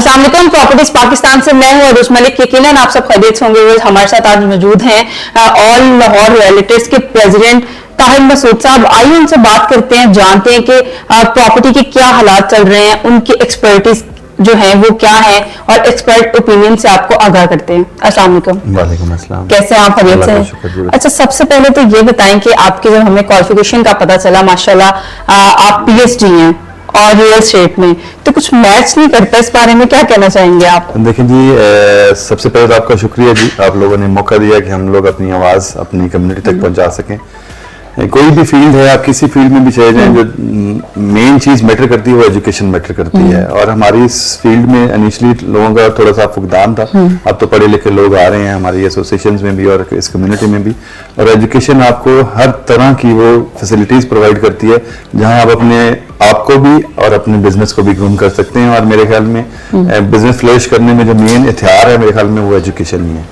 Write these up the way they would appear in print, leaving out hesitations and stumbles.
अस्सलाम वालेकुम। प्रॉपर्टीज पाकिस्तान से मैं हूं अरूज मलिक। यकीनन आप सब खैरियत से होंगे। हमारे साथ आज मौजूद हैं ऑल लाहौर रियल्टर्स के प्रेसिडेंट ताहिर मसूद साहब। आइए उनसे बात करते हैं, जानते हैं कि प्रॉपर्टी के क्या हालात चल रहे हैं, उनकी एक्सपर्टीज जो है वो क्या है और एक्सपर्ट ओपिनियन से आपको आगाह करते हैं। अस्सलाम वालेकुम। वालेकुम अस्सलाम। कैसे हैं आप? खैरियत से हैं? अच्छा, सबसे पहले तो ये बताएं कि आपके जब हमें क्वालिफिकेशन का पता चला, माशाल्लाह आप पीएचडी हैं और रियल एस्टेट में, तो कुछ मैच नहीं करता, इस बारे में क्या कहना चाहेंगे आप? देखिए जी, सबसे पहले तो आपका शुक्रिया जी, आप लोगों ने मौका दिया कि हम लोग अपनी आवाज़ अपनी कम्युनिटी तक पहुंचा सकें। कोई भी फील्ड है, आप किसी फील्ड में भी चले जाएं, जो मेन चीज़ मैटर करती है वो एजुकेशन मैटर करती है। और हमारी इस फील्ड में इनिशियली लोगों का थोड़ा सा फुकदान था। अब तो पढ़े लिखे लोग आ रहे हैं हमारी एसोसिएशन में भी और इस कम्युनिटी में भी। और एजुकेशन आपको हर तरह की वो फैसिलिटीज़ प्रोवाइड करती है जहाँ आप अपने आपको भी और अपने बिजनेस को भी ग्रूम कर सकते हैं। और मेरे ख्याल में बिजनेस फ्लरिश करने में जो मेन हथियार है मेरे ख्याल में वो एजुकेशन ही है।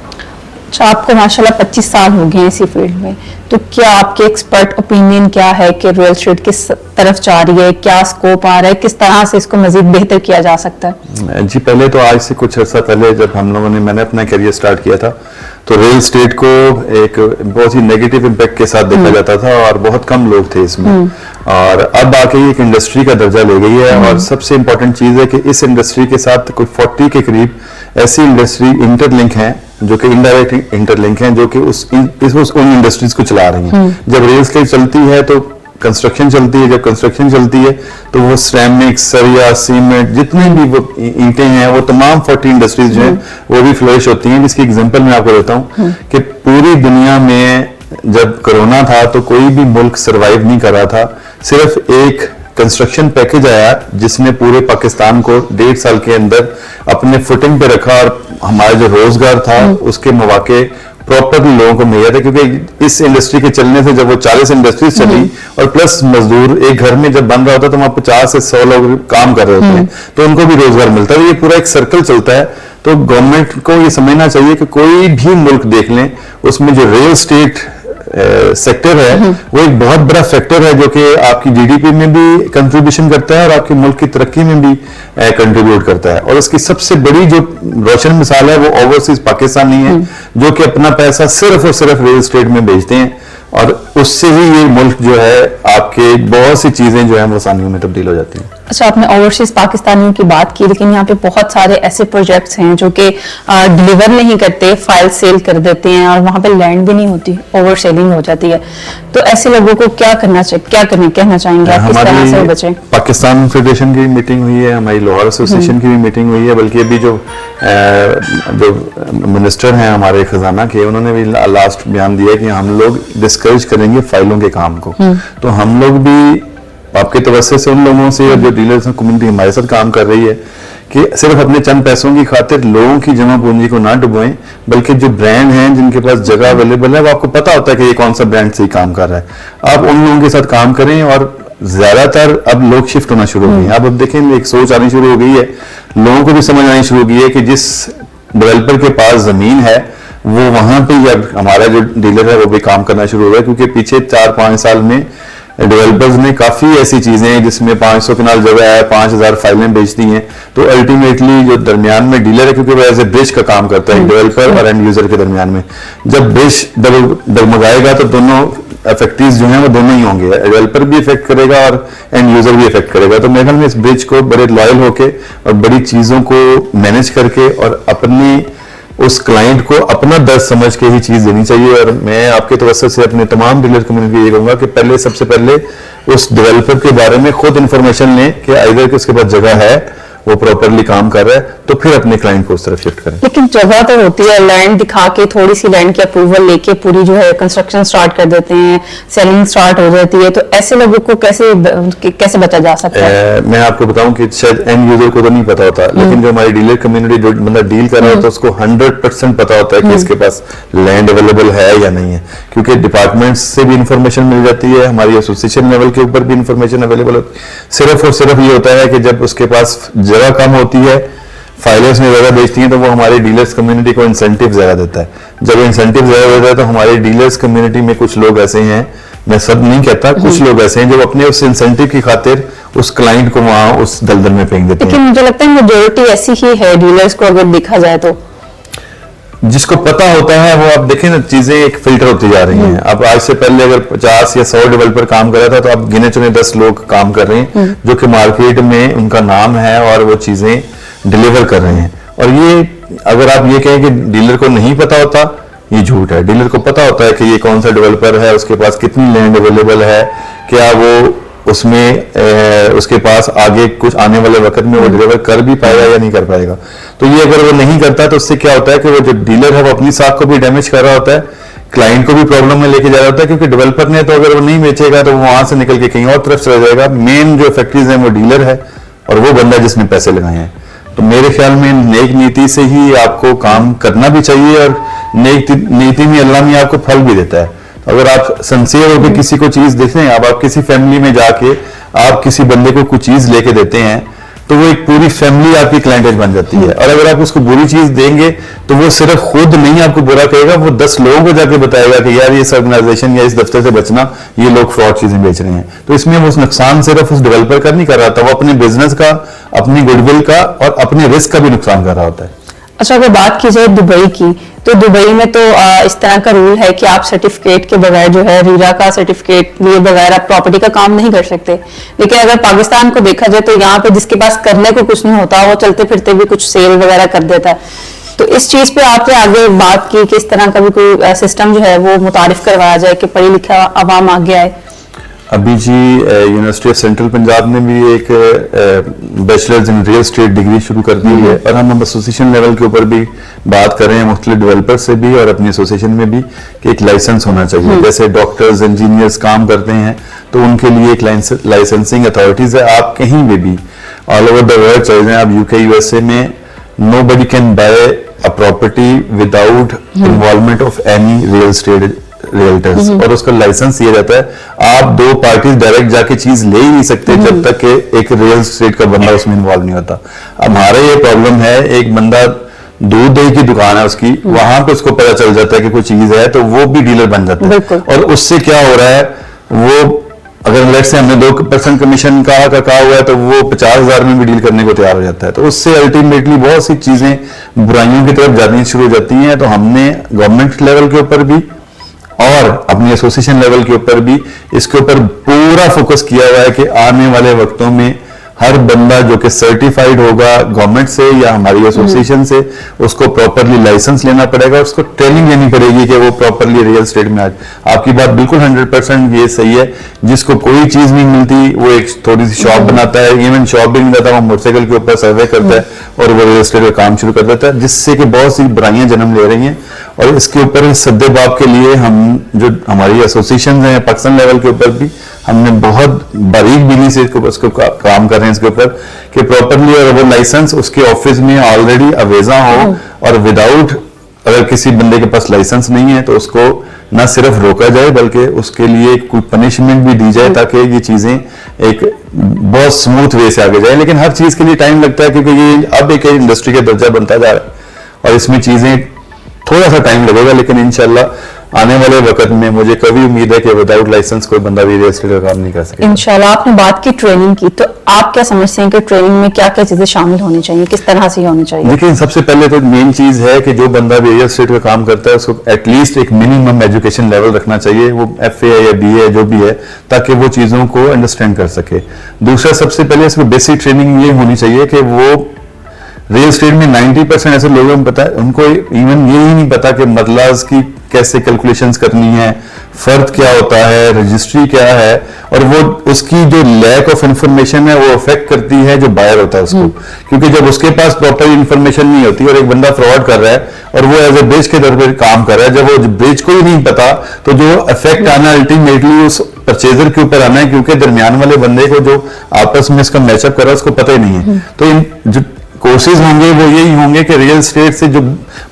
अच्छा, आपको माशाल्लाह 25 साल हो गए इसी फील्ड में, तो क्या आपके एक्सपर्ट ओपिनियन क्या है कि रियल एस्टेट किस तरफ जा रही है, क्या स्कोप आ रहा है, किस तरह से इसको मजीद बेहतर किया जा सकता है? जी, पहले तो आज से कुछ अर्सा पहले जब मैंने अपना करियर स्टार्ट किया था तो रियल एस्टेट को एक बहुत ही नेगेटिव इम्पैक्ट के साथ देखा जाता था और बहुत कम लोग थे इसमें। और अब आके एक इंडस्ट्री का दर्जा ले गई है। और सबसे इम्पोर्टेंट चीज़ है कि इस इंडस्ट्री के साथ कोई 40 के करीब ऐसी इंडस्ट्री इंटरलिंक हैं जो कि इनडायरेक्ट इंटरलिंक हैं, जो कि उन इंडस्ट्रीज को चला रही हैं। जब रियल एस्टेट चलती है तो कंस्ट्रक्शन चलती है, जब कंस्ट्रक्शन चलती है तो वो सिरेमिक, सरिया, सीमेंट, जितने भी वो ईंटें हैं, वो तमाम 40 इंडस्ट्रीज जो हैं वो भी फ्लरिश होती हैं। जिसकी एग्जांपल मैं आपको देता हूँ कि पूरी दुनिया में जब कोरोना था तो कोई भी मुल्क सरवाइव नहीं कर रहा था। सिर्फ एक कंस्ट्रक्शन पैकेज आया जिसने पूरे पाकिस्तान को 1.5 साल के अंदर अपने फुटिंग पे रखा और हमारा जो रोजगार था उसके मौके प्रॉपरली लोगों को मिल जाता। क्योंकि इस इंडस्ट्री के चलने से जब वो 40 इंडस्ट्रीज चली और प्लस मजदूर एक घर में जब बन रहा होता तो वहां 50 से 100 लोग काम कर रहे होते हैं तो उनको भी रोजगार मिलता है। ये पूरा एक सर्कल चलता है। तो गवर्नमेंट को ये समझना चाहिए कि कोई भी मुल्क देख लें, उसमें जो रियल एस्टेट सेक्टर है वो एक बहुत बड़ा फैक्टर है जो कि आपकी जीडीपी में भी कंट्रीब्यूशन करता है और आपके मुल्क की तरक्की में भी कंट्रीब्यूट करता है। और उसकी सबसे बड़ी जो रोशन मिसाल है वो ओवरसीज पाकिस्तानी है जो कि अपना पैसा सिर्फ और सिर्फ रियल एस्टेट में बेचते हैं और उससे ही ये मुल्क जो है आपके बहुत सी चीजें जो है वो आसानियों में तब्दील हो जाती हैं। अच्छा, आपने ओवरसीज पाकिस्तानियों की बात की, लेकिन यहाँ पे बहुत सारे ऐसे प्रोजेक्ट्स हैं जो कि डिलीवर नहीं करते, फाइल सेल कर देते हैं और वहाँ पे लैंड भी नहीं होती, ओवर सेलिंग हो जाती है। तो ऐसे लोगों को क्या करना चाहिए, कहना चाहेंगे आप, किस तरह से बचें? पाकिस्तान फेडरेशन की भी मीटिंग हुई है, हमारी लाहौर एसोसिएशन की भी मीटिंग हुई है, बल्कि अभी जो मिनिस्टर हैं हमारे खजाना के, उन्होंने भी लास्ट बयान दिया कि हम लोग डिस्करेज करेंगे फाइलों के काम को। तो हम लोग भी आपके तवज्जो से उन लोगों से जो डीलर्स कम्युनिटी हमारे साथ काम कर रही है कि सिर्फ अपने चंद पैसों की खातिर लोगों की जमा पूंजी को ना डुबोएं, बल्कि जो ब्रांड हैं जिनके पास जगह अवेलेबल है वो आपको पता होता है कि ये कौन सा ब्रांड सही काम कर रहा है, आप उन लोगों के साथ काम करें। और ज्यादातर अब लोग शिफ्ट होना शुरू हो गए हैं। अब देखें एक सोच आनी शुरू हो गई है, लोगों को भी समझ आनी शुरू हो गई है कि जिस डेवलपर के पास जमीन है वो वहां पे अब हमारा जो डीलर है वो भी काम करना शुरू हो गया। क्योंकि पीछे 4-5 साल में डेवलपर्स ने काफी ऐसी चीजें जिसमें 500 कनाल जगह है, 5000 फाइलें बेच दी हैं। तो अल्टीमेटली जो दरमियान में डीलर है, क्योंकि वो एज ए ब्रिज का काम करता है डेवलपर और एंड यूजर के दरमियान में, जब ब्रिज डगमगाएगा तो दोनों इफेक्टिव जो हैं वो दोनों ही होंगे, डेवलपर भी इफेक्ट करेगा और एंड यूजर भी इफेक्ट करेगा। तो मेरे ख्याल में इस ब्रिज को बड़े लॉयल होके और बड़ी चीजों को मैनेज करके और अपनी उस क्लाइंट को अपना दर्द समझ के ही चीज देनी चाहिए। और मैं आपके तवज्जो से अपने तमाम डीलर कम्युनिटी ये कहूंगा कि सबसे पहले उस डेवलपर के बारे में खुद इंफॉर्मेशन लें कि आइदर कि उसके पास जगह है, वो प्रॉपरली काम कर रहा है, तो फिर अपने क्लाइंट को उस तरफ शिफ्ट करें। लेकिन जगह तो होती है, लैंड दिखा के थोड़ी सी लैंड की अप्रूवल लेके पूरी जो है कंस्ट्रक्शन स्टार्ट कर देते हैं, सेलिंग स्टार्ट हो जाती है। तो ऐसे लोगों को कैसे बचा जा सकता है? मैं आपको बताऊं कि शायद एंड यूजर को तो नहीं पता होता, लेकिन जो हमारी डीलर कम्युनिटी जो बंदा डील कर रहा होता है उसको 100% पता होता है कि इसके पास लैंड अवेलेबल है या नहीं है। क्योंकि डिपार्टमेंट से भी इंफॉर्मेशन मिल जाती है, हमारी एसोसिएशन लेवल के ऊपर भी इंफॉर्मेशन अवेलेबल होती है। सिर्फ और सिर्फ ये होता है कि जब उसके पास जगह कम होती है, फाइलें में ज्यादा बेचती हैं, तो वो हमारी डीलर्स कम्युनिटी को इंसेंटिव ज्यादा देता है। जब इंसेंटिव ज्यादा देता है तो हमारे डीलर्स कम्युनिटी में कुछ लोग ऐसे हैं मैं सब नहीं कहता, कुछ लोग ऐसे हैं जो अपने उस इंसेंटिव की खातिर उस क्लाइंट को वहां उस दलदल में फेंक देते हैं। लेकिन मुझे लगता है मेजोरिटी ऐसी ही है डीलर्स को अगर देखा जाए तो। जिसको पता होता है वो, आप देखें ना, चीजें एक फिल्टर होती जा रही हैं। अब आज से पहले अगर 50 या 100 डेवलपर काम कर रहा था, तो अब गिने चुने 10 लोग काम कर रहे हैं जो कि मार्केट में उनका नाम है और वो चीजें डिलीवर कर रहे हैं। और ये अगर आप ये कहें कि डीलर को नहीं पता होता, ये झूठ है। डीलर को पता होता है कि ये कौन सा डेवलपर है, उसके पास कितनी लैंड अवेलेबल है, क्या वो उसमें उसके पास आगे कुछ आने वाले वक्त में वो डिलीवर कर भी पाएगा या नहीं कर पाएगा। तो ये अगर वो नहीं करता तो उससे क्या होता है कि वो जो डीलर है वो अपनी साख को भी डैमेज कर रहा होता है, क्लाइंट को भी प्रॉब्लम में लेके जा रहा होता है, क्योंकि डेवलपर ने तो अगर वो नहीं बेचेगा तो वो वहां से निकल के कहीं और तरफ चला जाएगा। मेन जो फैक्ट्रीज है वो डीलर है और वो बंदा जिसने पैसे लगाए हैं। तो मेरे ख्याल में नेक नीति से ही आपको काम करना भी चाहिए और नेक नीति में अल्लाह में आपको फल भी देता है। अगर आप सिंसियर होकर किसी को चीज देते हैं, अब आप किसी फैमिली में जाके आप किसी बंदे को कुछ चीज लेके देते हैं, तो वो एक पूरी फैमिली आपकी क्लाइंटेज बन जाती है। और अगर आप उसको बुरी चीज देंगे तो वो सिर्फ खुद नहीं आपको बुरा कहेगा, वो 10 लोगों को जाके बताएगा कि यार इस ऑर्गेनाइजेशन या इस दफ्तर से बचना, ये लोग फ्रॉड चीजें बेच रहे हैं। तो इसमें वो नुकसान सिर्फ उस डेवलपर का नहीं कर रहा था, वो अपने बिजनेस का, अपनी गुडविल का और अपने रिस्क का भी नुकसान कर रहा होता है। अच्छा, अगर बात की जाए दुबई की, तो दुबई में तो इस तरह का रूल है कि आप सर्टिफिकेट के बगैर जो है रीरा का सर्टिफिकेट लिए बगैर आप प्रॉपर्टी का काम नहीं कर सकते। लेकिन अगर पाकिस्तान को देखा जाए तो यहाँ पे जिसके पास करने को कुछ नहीं होता, वो चलते फिरते भी कुछ सेल वगैरह कर देता है। तो इस चीज पे आपने आगे बात की कि इस तरह का भी कोई सिस्टम जो है वो मुतारिफ करवाया जाए कि पढ़ी लिखा आवाम आगे आए। अभी जी यूनिवर्सिटी ऑफ सेंट्रल पंजाब ने भी एक bachelors in real estate degree शुरू कर दी है और हम एसोसिएशन लेवल के ऊपर भी बात कर रहे हैं मुख्तलिफ डेवलपर से भी और अपनी एसोसिएशन में भी कि एक लाइसेंस होना चाहिए। जैसे डॉक्टर्स, इंजीनियर्स काम करते हैं तो उनके लिए एक लाइसेंसिंग अथॉरिटीज है। आप कहीं भी ऑल ओवर द वर्ल्ड चले जाएं, आप यूके, यूएसए में, nobody can buy a property without involvement of any real estate realtors, और उसका लाइसेंस दिया जाता है। आप दो पार्टीज डायरेक्ट जाके चीज ले ही नहीं सकते जब तक कि एक रियल एस्टेट का बंदा उसमें इन्वॉल्व नहीं होता। हमारा ये प्रॉब्लम है, एक बंदा दूध दही की दुकान है उसकी, वहां पे उसको पता चल जाता है कि कोई चीज है तो वो भी डीलर बन जाता है। और उससे क्या हो रहा है, वो अगर लेट से हमने 2% कमीशन कहा हुआ है तो वो 50,000 में भी डील करने को तैयार हो जाता है। तो उससे अल्टीमेटली बहुत सी चीजें बुराइयों की तरफ जानी शुरू हो जाती हैं। तो हमने गवर्नमेंट लेवल के ऊपर भी और अपनी एसोसिएशन लेवल के ऊपर भी इसके ऊपर पूरा फोकस किया हुआ है कि आने वाले वक्तों में हर बंदा जो कि सर्टिफाइड होगा गवर्नमेंट से या हमारी एसोसिएशन से, उसको प्रॉपरली लाइसेंस लेना पड़ेगा, उसको ट्रेनिंग लेनी पड़ेगी कि वो प्रॉपरली रियल एस्टेट में आज। आपकी बात बिल्कुल 100% ये सही है। जिसको कोई चीज नहीं मिलती वो एक थोड़ी सी शॉप बनाता है, इवन शॉप भी नहीं जाता, वो मोटरसाइकिल के ऊपर सर्वे करता है और वो रियल एस्टेट का काम शुरू कर देता है, जिससे कि बहुत सी बुराइयां जन्म ले रही हैं। और इसके ऊपर सद्देबाब के लिए हम जो हमारी एसोसिएशन है पाकिस्तान लेवल के ऊपर भी हमने बहुत बारीक बीनी से इसको काम कर रहे हैं इसके ऊपर कि प्रॉपरली और वो लाइसेंस उसके ऑफिस में ऑलरेडी अवेजा हो, और विदाउट अगर किसी बंदे के पास लाइसेंस नहीं है तो उसको ना सिर्फ रोका जाए बल्कि उसके लिए कोई पनिशमेंट भी दी जाए ताकि ये चीजें एक बहुत स्मूथ वे से आगे जाए। लेकिन हर चीज के लिए टाइम लगता है क्योंकि ये अब एक इंडस्ट्री का दर्जा बनता जा रहा है और इसमें चीजें थोड़ा सा टाइम लगेगा, लेकिन इंशाल्लाह आने वाले वक्त में मुझे कभी उम्मीद है कि विदाउट लाइसेंस कोई बंदा भी रियल एस्टेट का काम नहीं कर सकेगा। इंशाल्लाह। आपने बात की ट्रेनिंग की, तो आप क्या समझते हैं कि ट्रेनिंग में क्या क्या चीजें शामिल होनी चाहिए, किस तरह से होनी चाहिए? लेकिन सबसे पहले तो मेन चीज है कि जो बंदा भी रियल एस्टेट का काम करता है उसको एटलीस्ट एक मिनिमम एजुकेशन लेवल रखना चाहिए, वो FA या BA जो भी है, ताकि वो चीजों को अंडरस्टैंड कर सके। दूसरा, सबसे पहले इसको बेसिक ट्रेनिंग ये होनी चाहिए कि वो रियल एस्टेट में 90% ऐसे लोगों को पता है, उनको इवन ये ही नहीं पता कि मरलाज की कैसे कैलकुलेशंस करनी है, फर्द क्या होता है, रजिस्ट्री क्या है, और वो उसकी जो लैक ऑफ इंफॉर्मेशन है वो अफेक्ट करती है जो बायर होता है उसको। क्योंकि जब उसके पास प्रॉपर इंफॉर्मेशन नहीं होती और एक बंदा फ्रॉड कर रहा है और वो एज ए ब्रिज के तौर पर काम कर रहा है, जब वो ब्रिज को ही नहीं पता तो जो इफेक्ट आना अल्टीमेटली उस परचेजर के ऊपर आना है, क्योंकि दरमियान वाले बंदे को जो आपस में इसका मैचअप कर रहा है उसको पता ही नहीं है। तो इन जो कोर्सेज होंगे वो यही होंगे कि रियल एस्टेट से जो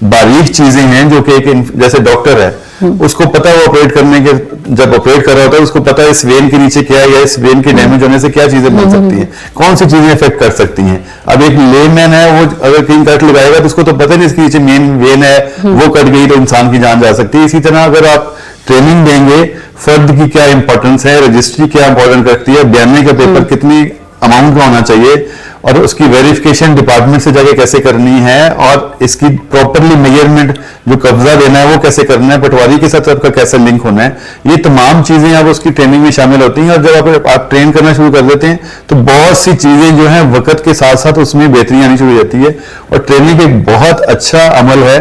बारीक चीजें हैं, जो कि एक जैसे डॉक्टर है उसको पता है वो ऑपरेट करने के, जब ऑपरेट कर रहा होता है उसको पता है इस वेन के नीचे क्या है या इस वेन के डैमेज होने से क्या चीजें बन सकती हैं, कौन सी चीजें इफेक्ट कर सकती हैं। अब एक लेमैन है, वो अगर कहीं कट लगाएगा तो उसको तो पता नहीं इसके नीचे मेन वेन है, वो कट गई तो इंसान की जान जा सकती है। इसी तरह अगर आप ट्रेनिंग देंगे फर्द की क्या इंपॉर्टेंस है, रजिस्ट्री क्या इंपॉर्टेंट रखती है, बयाने का पेपर कितनी अमाउंट का होना चाहिए और उसकी वेरिफिकेशन डिपार्टमेंट से जाके कैसे करनी है, और इसकी प्रॉपरली मेजरमेंट जो कब्जा देना है वो कैसे करना है, पटवारी के साथ आपका कैसे लिंक होना है, ये तमाम चीजें अब उसकी ट्रेनिंग में शामिल होती हैं। और जब आप ट्रेन करना शुरू कर देते हैं तो बहुत सी चीजें जो है वक्त के साथ साथ उसमें बेहतरी आनी शुरू हो जाती है, और ट्रेनिंग एक बहुत अच्छा अमल है।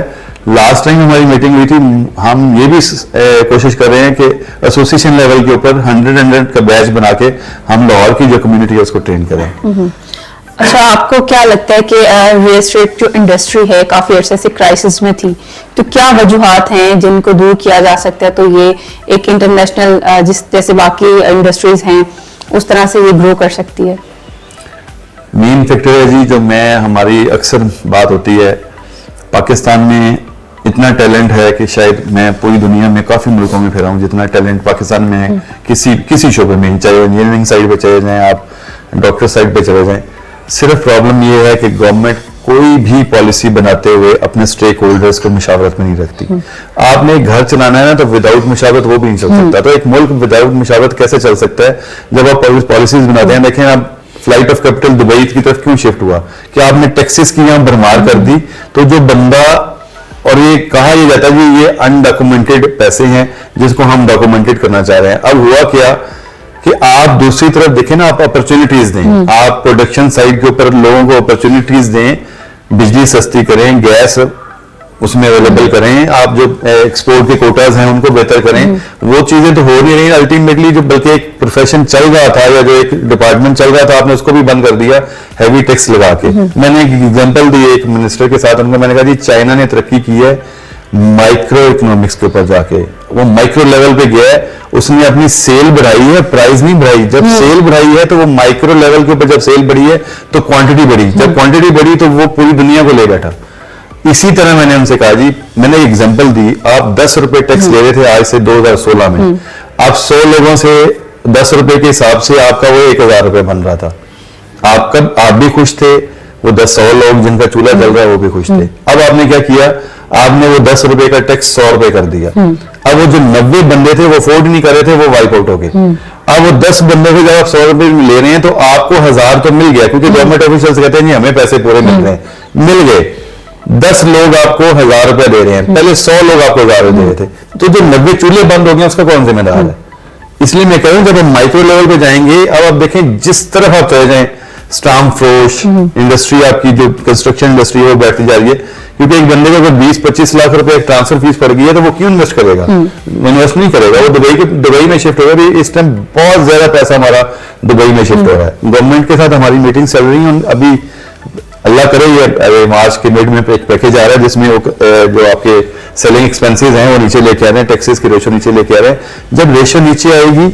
लास्ट टाइम हमारी मीटिंग हुई थी, हम ये भी कोशिश कर रहे हैं कि एसोसिएशन लेवल के ऊपर 100 का बैच बना के हम लाहौर की जो कम्युनिटी है उसको ट्रेन करें। अच्छा, आपको क्या लगता है कि रियल एस्टेट जो इंडस्ट्री है काफी अरसे से क्राइसिस में थी, तो क्या वजूहात हैं जिनको दूर किया जा सकता है, तो ये एक इंटरनेशनल जिस जैसे बाकी इंडस्ट्रीज हैं उस तरह से ये ग्रो कर सकती है? मेन फैक्टर है जी, जो हमारी अक्सर बात होती है, पाकिस्तान में इतना टैलेंट है कि शायद मैं पूरी दुनिया में काफी मुल्कों में फिरा हूं, जितना टैलेंट पाकिस्तान में है किसी शोबे में, चाहे इंजीनियरिंग साइड पे चले जाएं, आप डॉक्टर साइड पे चले जाएं। सिर्फ प्रॉब्लम ये है कि गवर्नमेंट कोई भी पॉलिसी बनाते हुए अपने स्टेक होल्डर्स को मुशावरत में नहीं रखती। आपने एक घर चलाना है ना, तो विदाउट मुशावरत वो भी नहीं चल सकता। तो एक मुल्क विदाउट मुशावरत कैसे चल सकता है? जब आप पॉलिसीज बनाते हैं, देखें आप फ्लाइट ऑफ कैपिटल दुबई की तरफ क्यों शिफ्ट हुआ, कि आपने टैक्सेस की यहां भरमार कर दी, तो जो बंदा, और ये कहा यह जाता है कि ये अनडॉक्यूमेंटेड पैसे हैं जिसको हम डॉक्यूमेंटेड करना चाह रहे हैं। अब हुआ क्या कि आप दूसरी तरफ देखें ना, आप अपॉर्चुनिटीज दें, आप प्रोडक्शन साइड के ऊपर लोगों को अपॉर्चुनिटीज दें, बिजली सस्ती करें, गैस उसमें अवेलेबल करें, आप जो एक्सपोर्ट के कोटाज हैं उनको बेहतर करें। वो चीजें तो हो नहीं रही अल्टीमेटली। जो बल्कि एक प्रोफेशन चल रहा था या जो एक डिपार्टमेंट चल रहा था, आपने उसको भी बंद कर दिया हैवी टैक्स लगा के। मैंने एक एग्जांपल दी एक मिनिस्टर के साथ, उनको मैंने कहा जी चाइना ने तरक्की की है माइक्रो इकोनॉमिक्स के ऊपर जाके, वो माइक्रो लेवल पे गया है, उसने अपनी सेल बढ़ाई है, प्राइस नहीं बढ़ाई। जब सेल बढ़ाई है तो वो माइक्रो लेवल के ऊपर, जब सेल बढ़ी है तो क्वांटिटी बढ़ी, जब क्वांटिटी बढ़ी तो वो पूरी दुनिया को ले बैठा। इसी तरह मैंने उनसे कहा जी, मैंने एग्जांपल दी, आप 10 रुपए टैक्स ले रहे थे आज से 2016 में, आप 100 लोगों से 10 रुपए के हिसाब से आपका वो 1000 रुपए बन रहा था। आप भी खुश थे, वो 100 लोग जिनका चूल्हा जल रहा है वो भी खुश थे। अब आपने क्या किया, आपने वो 10 रुपए का टैक्स 100 रुपए कर दिया। अब वो जो 90 बंदे थे वो अफोर्ड नहीं कर रहे थे, वो वाइप आउट हो गए। अब वो 10 बंदे से जब आप 100 रुपए ले रहे हैं तो आपको 1000 तो मिल गया, क्योंकि गवर्नमेंट ऑफिशियल्स कहते हैं हमें पैसे पूरे मिल रहे हैं, मिल गए। 10 लोग आपको 1000 रुपए दे रहे हैं, पहले 100 लोग आपको 1000 रुपए दे रहे थे, तो जो 90 चूल्हे बंद हो गए उसका कौन जिम्मेदार है? इसलिए मैं कह रहा हूं जब हम माइक्रो लेवल पे जाएंगे, अब आप देखें जिस तरफ आप चले जाएं, स्टाम्प फ्रोश इंडस्ट्री, आपकी जो कंस्ट्रक्शन इंडस्ट्री है वो बैठती जा रही है, क्योंकि एक बंदे को अगर 20-25 लाख रुपए ट्रांसफर फीस पड़ गई है तो वो क्यों इन्वेस्ट करेगा? इन्वेस्ट नहीं करेगा, वो दुबई में शिफ्ट होगा। इस टाइम बहुत ज्यादा पैसा हमारा दुबई में शिफ्ट हो रहा है। गवर्नमेंट के साथ हमारी मीटिंग चल रही है, अभी अल्लाह करे ये मार्च के मिड में एक पैकेज आ रहा है जिसमें जो आपके सेलिंग एक्सपेंसेस हैं वो नीचे लेके आ रहे हैं, टैक्सेस की रेशो नीचे लेके आ रहे हैं। जब रेशो नीचे आएगी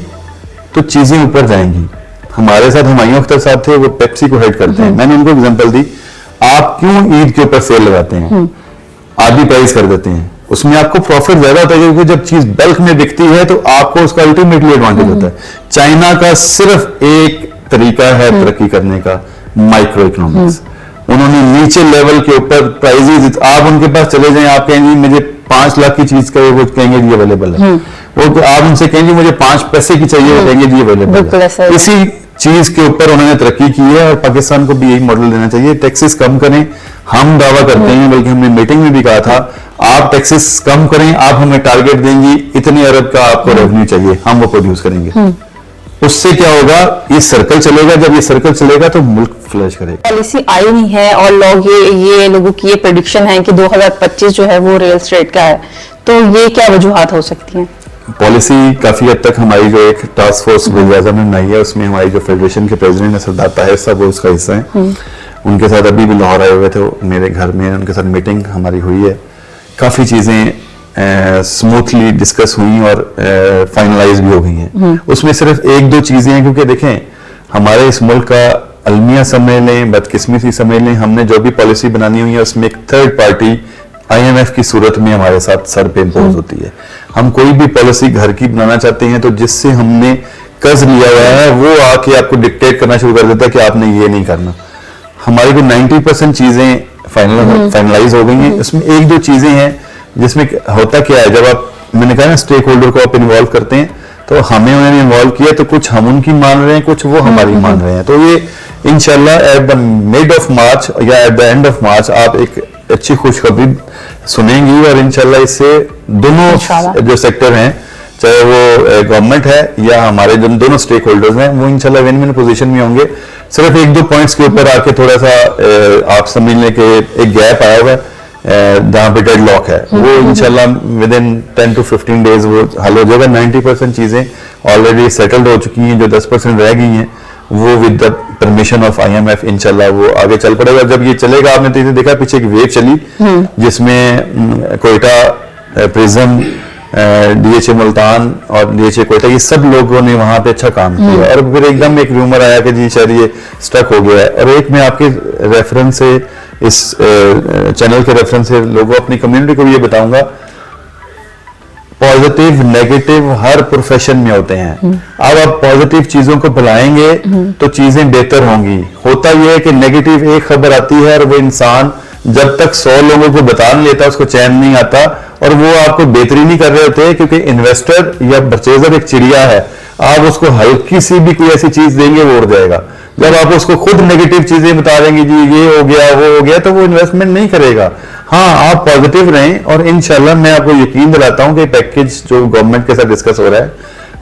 तो चीजें ऊपर जाएंगी। हमारे साथ हुमायूं अख्तर साहब थे, वो पेप्सी को हेड करते हैं। मैंने उनको एग्जांपल दी, आप क्यों ईद के ऊपर सेल लगाते हैं, आधी प्राइस कर देते हैं, उसमें आपको प्रॉफिट ज्यादा होता है, क्योंकि जब चीज बल्क में बिकती है तो आपको उसका अल्टीमेटली एडवांटेज होता है। चाइना का सिर्फ एक तरीका है तरक्की करने का, माइक्रो इकोनॉमिक्स। उन्होंने नीचे लेवल के ऊपर प्राइजेज, आप उनके पास चले जाएं, आप कहेंगे मुझे 5 लाख की चीज का, वो कहेंगे जी अवेलेबल है। वो आप उनसे कहेंगे मुझे 5 पैसे की चाहिए, वो कहेंगे जी अवेलेबल है। इसी चीज के ऊपर उन्होंने तरक्की की है, और पाकिस्तान को भी यही मॉडल देना चाहिए। टैक्सेस कम करें, हम दावा करते हैं, बल्कि हमने मीटिंग में भी कहा था, आप टैक्सेस कम करें, आप हमें टारगेट देंगी इतने अरब का आपको रेवेन्यू चाहिए, हम वो प्रोड्यूस करेंगे। उससे क्या होगा, ये सर्कल चलेगा। जब ये सर्कल चलेगा तो मुल्क फ्लश करेगा। पॉलिसी आई नहीं है और लोग ये लोगों की ये प्रेडिक्शन है कि 2025 जो है वो रियल एस्टेट का है, तो ये क्या वजूहात हो सकती हैं? पॉलिसी काफी हद तक हमारी जो एक टास्क फोर्स वज़ीर-ए-आज़म ने बनाई है, उसमें हमारी जो फेडरेशन के प्रेसिडेंट है सरदार ताहिर साहब, वो उसका हिस्सा है। उनके साथ अभी भी लाहौर आए हुए थे, मेरे घर में उनके साथ मीटिंग हमारी हुई है। काफी चीजें स्मूथली डिस्कस हुई और फाइनलाइज भी हो गई हैं। उसमें सिर्फ 1-2 चीजें हैं, क्योंकि देखें हमारे इस मुल्क का अलमिया समझ लें, बदकिस्मती समझ लें, हमने जो भी पॉलिसी बनानी हुई है उसमें एक थर्ड पार्टी IMF की सूरत में हमारे साथ सर पे इम्पोज होती है। हम कोई भी पॉलिसी घर की बनाना चाहते हैं तो जिससे हमने कर्ज लिया हुआ है वो आके आपको डिक्टेट करना शुरू कर देता है कि आपने ये नहीं करना। हमारी को 90% चीजें फाइनलाइज हो गई हैं। इसमें 1-2 चीजें हैं जिसमें होता क्या है, जब आप, मैंने कहा ना, स्टेक होल्डर को आप इन्वॉल्व करते हैं तो हमें उन्होंने इन्वॉल्व किया, तो कुछ हम उनकी मान रहे हैं, कुछ वो हमारी मान रहे हैं। तो ये इंशाल्लाह at the mid of March या at the end of March आप एक अच्छी खुशखबरी सुनेंगी, और इंशाल्लाह इससे दोनों जो सेक्टर हैं, चाहे वो गवर्नमेंट है या हमारे जो दोनों स्टेक होल्डर्स हैं, वो इंशाल्लाह विन विन पोजीशन में होंगे। सिर्फ एक दो पॉइंट्स के ऊपर आके थोड़ा सा आप समझ लें कि एक गैप आया हुआ है जहां पे डेड लॉक है, वो इंशाल्लाह विद इन 10 to 15 डेज वो हल हो जाएगा। 90% चीजें ऑलरेडी सेटल्ड हो चुकी हैं, जो 10% रह गई हैं वो with the permission of IMF इंशाल्लाह वो आगे चल पड़ेगा। जब ये चलेगा, आपने तो देखा पीछे एक वेव चली जिसमें कोयटा, प्रिज्म, DHA मुल्तान और DHA कोयटा, ये सब लोगों ने वहां पे अच्छा काम किया, और फिर एकदम एक रूमर आया कि जी शायद ये स्टक हो गया है। और एक मैं आपके रेफरेंस से, इस चैनल के रेफरेंस से लोगों, अपनी कम्युनिटी को भी ये बताऊंगा, पॉजिटिव नेगेटिव हर प्रोफेशन में होते हैं। अब आप पॉजिटिव चीजों को फैलाएंगे तो चीजें बेहतर होंगी। होता यह है कि नेगेटिव एक खबर आती है और वो इंसान जब तक 100 लोगों को बता नहीं लेता उसको चैन नहीं आता, और वो आपको बेहतरी नहीं कर रहे होते, क्योंकि इन्वेस्टर या परचेजर एक चिड़िया है, आप उसको हल्की सी भी कोई ऐसी चीज देंगे वो उड़ जाएगा। जब आप उसको खुद नेगेटिव चीजें बता देंगे, जी ये हो गया वो हो गया, तो वो इन्वेस्टमेंट नहीं करेगा। हाँ, आप पॉजिटिव रहें, और इंशाल्लाह मैं आपको यकीन दिलाता हूं कि पैकेज जो गवर्नमेंट के साथ डिस्कस हो रहा है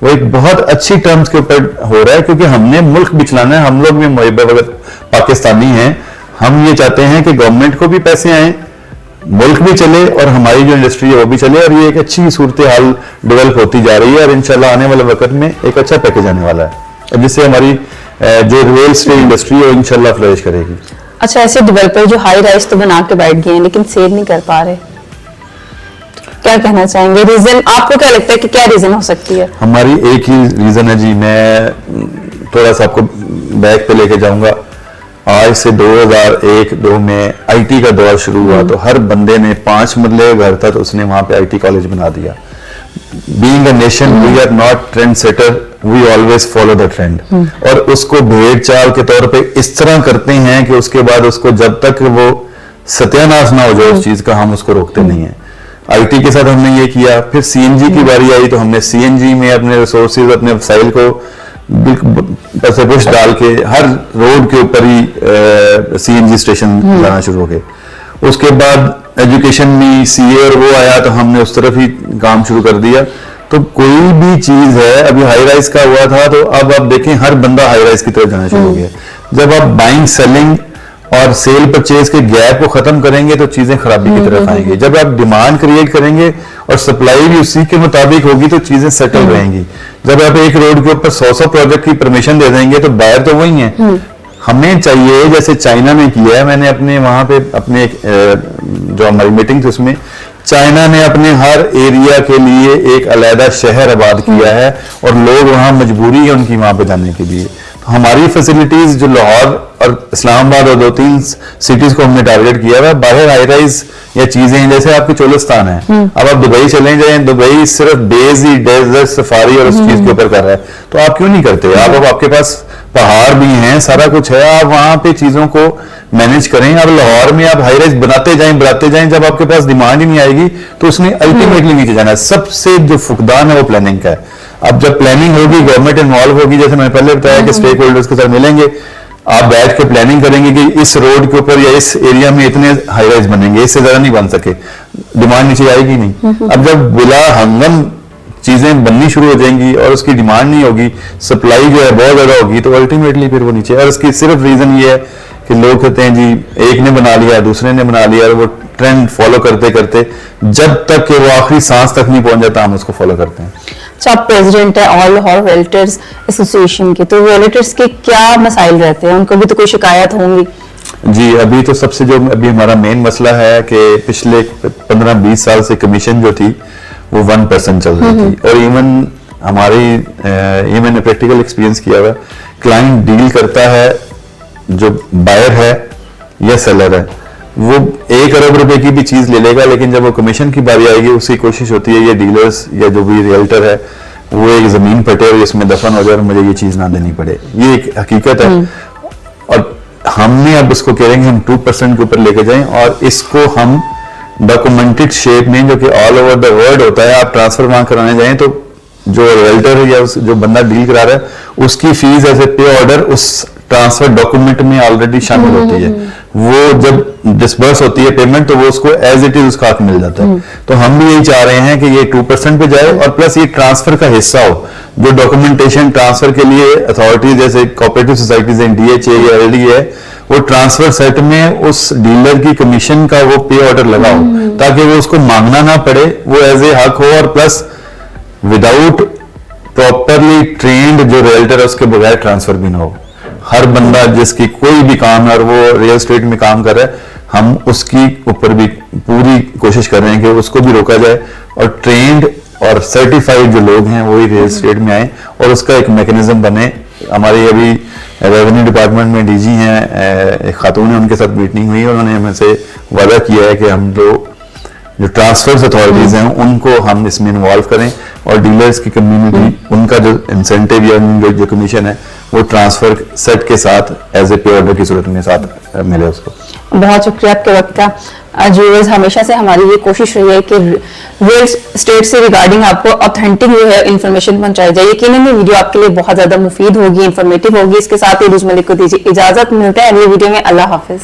वो एक बहुत अच्छी टर्म्स के ऊपर हो रहा है, क्योंकि हमने मुल्क भी चलाना है। हम लोग भी मुहब्बत पाकिस्तानी हैं, हम ये चाहते हैं कि गवर्नमेंट को भी पैसे आए, मुल्क भी चले, और हमारी जो इंडस्ट्री है वो भी चले, और ये एक अच्छी सूरत हाल डेवलप होती जा रही है। और इंशाल्लाह आने वाले वक्त में एक अच्छा पैकेज आने वाला है, जिससे हमारी जो रियल एस्टेट इंडस्ट्री है वो इंशाल्लाह फ्लरिश करेगी। अच्छा, ऐसे डेवलपर जो हाई राइज तो बना के बैठ गए हैं लेकिन सेल नहीं कर पा रहे, क्या कहना चाहेंगे? रीजन आपको क्या लगता है कि क्या रीजन हो सकती है? हमारी एक ही रीजन है जी, मैं थोड़ा सा आपको बैक पे लेके जाऊंगा। आज से 2001-2 में IT का दौर शुरू हुआ, तो हर बंदे ने 5 मरले घर था तो उसने वहां पे IT कॉलेज बना दिया। Being a nation, we are not trendsetter, we always follow the trend, और उसको भेड़ चाल के तौर पे इस तरह करते हैं कि उसके बाद उसको जब तक वो सत्यानाश ना हो जाए उस चीज का, हम उसको रोकते नहीं है। IT के साथ हमने ये किया, फिर CNG की बारी आई तो हमने CNG में अपने रिसोर्सेज, अपने वसाइल को पैसे पुश डाल के हर रोड के ऊपर ही CNG स्टेशन लाना शुरू हो गए। उसके बाद एजुकेशन में CA और वो आया तो हमने उस तरफ ही काम शुरू कर दिया। तो कोई भी चीज है, अभी हाई राइज का हुआ था तो अब आप देखें हर बंदा हाई राइज की तरफ जाना शुरू हो गया। जब आप बाइंग, सेलिंग और सेल परचेज के गैप को खत्म करेंगे तो चीजें खराबी की तरफ आएंगी। जब आप डिमांड क्रिएट करेंगे और सप्लाई भी उसी के मुताबिक होगी तो चीजें सेटल रहेंगी। जब आप एक रोड के ऊपर 100 प्रोजेक्ट की परमिशन दे देंगे तो बायर तो वही है। हमें चाहिए, जैसे चाइना ने किया है, मैंने अपने वहां पे अपने जो हमारी मीटिंग थी उसमें, चाइना ने अपने हर एरिया के लिए एक अलग शहर आबाद किया है और लोग वहां मजबूरी है उनकी वहां पे जाने के लिए। तो हमारी फैसिलिटीज जो लाहौर और इस्लामाबाद और 2-3 सिटीज को हमने टारगेट किया है, बाहर हाई राइज या चीजें जैसे आपकी चोलिस्तान है, अब आप दुबई चले जाएं, दुबई सिर्फ बेज ही डेजर्ट सफारी और उस चीज के ऊपर कर रहा है, तो आप क्यों नहीं करते? आप अब आपके पास पहाड़ भी हैं, सारा कुछ है, आप वहां पे चीजों को मैनेज करें। अब लाहौर में आप हाई राइज बनाते जाएं, जब आपके पास डिमांड ही नहीं आएगी तो उसने अल्टीमेटली नीचे जाना है। सबसे जो फुकदान है वो प्लानिंग का है। अब जब प्लानिंग होगी, गवर्नमेंट इन्वॉल्व होगी, जैसे मैंने पहले बताया कि स्टेक होल्डर्स के साथ मिलेंगे, आप बैठ के प्लानिंग करेंगे कि इस रोड के ऊपर या इस एरिया में इतने हाई राइज बनेंगे, इससे ज्यादा नहीं बन सके, डिमांड नीचे आएगी नहीं। अब जब बिला हंगम चीजें बननी शुरू हो जाएंगी और उसकी डिमांड नहीं होगी, सप्लाई जो है बहुत ज्यादा होगी, तो अल्टीमेटली फिर वो नीचे। और इसकी सिर्फ रीजन ये है कि लोग कहते हैं जी एक ने बना लिया, दूसरे ने बना लिया, और वो ट्रेंड फॉलो करते करते जब तक कि वो आखिरी सांस तक नहीं पहुंच जाता हम उसको फॉलो करते हैं। अच्छा, आप प्रेसिडेंट है ऑल लाहौर रियल्टर्स एसोसिएशन के, तो रियल्टर्स के क्या मसाइल रहते हैं? उनको भी तो कोई शिकायत होंगी? जी, अभी तो सबसे जो अभी हमारा मेन मसला है कि पिछले 15-20 साल से कमीशन जो थी वो 1% चल रही थी, और इवन हमारी ये मैंने प्रैक्टिकल एक्सपीरियंस किया हुआ, क्लाइंट डील करता है जो बायर है या सेलर है, वो 1 अरब रुपए की भी चीज ले लेगा, लेकिन जब वो कमीशन की बारी आएगी उसकी कोशिश होती है ये डीलर्स या जो भी रियल्टर है वो एक जमीन फटे और इसमें दफन हो जाए और मुझे ये चीज ना देनी पड़े। ये एक हकीकत है, और हमने अब इसको कह रहे हैं हम 2% के ऊपर लेके जाएं, और इसको हम डॉक्यूमेंटेड शेप में, जो कि ऑल ओवर द वर्ल्ड होता है, आप ट्रांसफर वहां कराने जाएं तो जो रियल्टर या जो बंदा डील करा रहा है उसकी फीस एज ए पे ऑर्डर उस ट्रांसफर डॉक्यूमेंट में ऑलरेडी शामिल होती है। वो जब डिसबर्स होती है पेमेंट तो वो उसको एज इट इज उसका हक मिल जाता है। तो हम भी यही चाह रहे हैं कि ये 2% पे जाए और प्लस ये ट्रांसफर का हिस्सा हो। जो डॉक्यूमेंटेशन ट्रांसफर के लिए अथॉरिटी जैसे कोऑपरेटिव सोसाइटीज हैं, DHA या LDA है, वो ट्रांसफर सेट में उस डीलर की कमीशन का वो पे ऑर्डर लगाओ ताकि वो उसको मांगना ना पड़े, वो एज ए हक हो। और प्लस विदाउट प्रॉपरली ट्रेन्ड जो रियल्टर है उसके बगैर ट्रांसफर भी ना हो। हर बंदा जिसकी कोई भी काम है और वो रियल एस्टेट में काम कर रहा है, हम उसकी ऊपर भी पूरी कोशिश कर रहे हैं कि उसको भी रोका जाए और ट्रेन्ड और सर्टिफाइड जो लोग हैं वही रियल एस्टेट में आए और उसका एक मैकेनिज्म बने। हमारी अभी रेवेन्यू डिपार्टमेंट में DG हैं, एक खातून है, उनके साथ मीटिंग हुई, उन्होंने हमसे वादा किया है कि हम जो ट्रांसफर अथॉरिटीज हैं उनको हम इसमें इन्वॉल्व करें और डीलर्स की कम्युनिटी उनका जो इंसेंटिव या जो कमीशन है वो ट्रांसफर सेट के साथ एज ए पे ऑर्डर की सूरत में साथ मिले उसको। बहुत शुक्रिया आपके वक्त का। व्यूअर्स, हमेशा से हमारी ये कोशिश रही है कि रियल एस्टेट से रिगार्डिंग आपको ऑथेंटिक जो है इन्फॉर्मेशन पहुंचाई जाए। यकीनन ये वीडियो आपके लिए बहुत ज्यादा मुफीद होगी, इंफॉर्मेटिव होगी। इसके साथ ही रुज मलिक को दीजिए इजाजत, मिलते हैं अगली वीडियो में। अल्लाह हाफिज।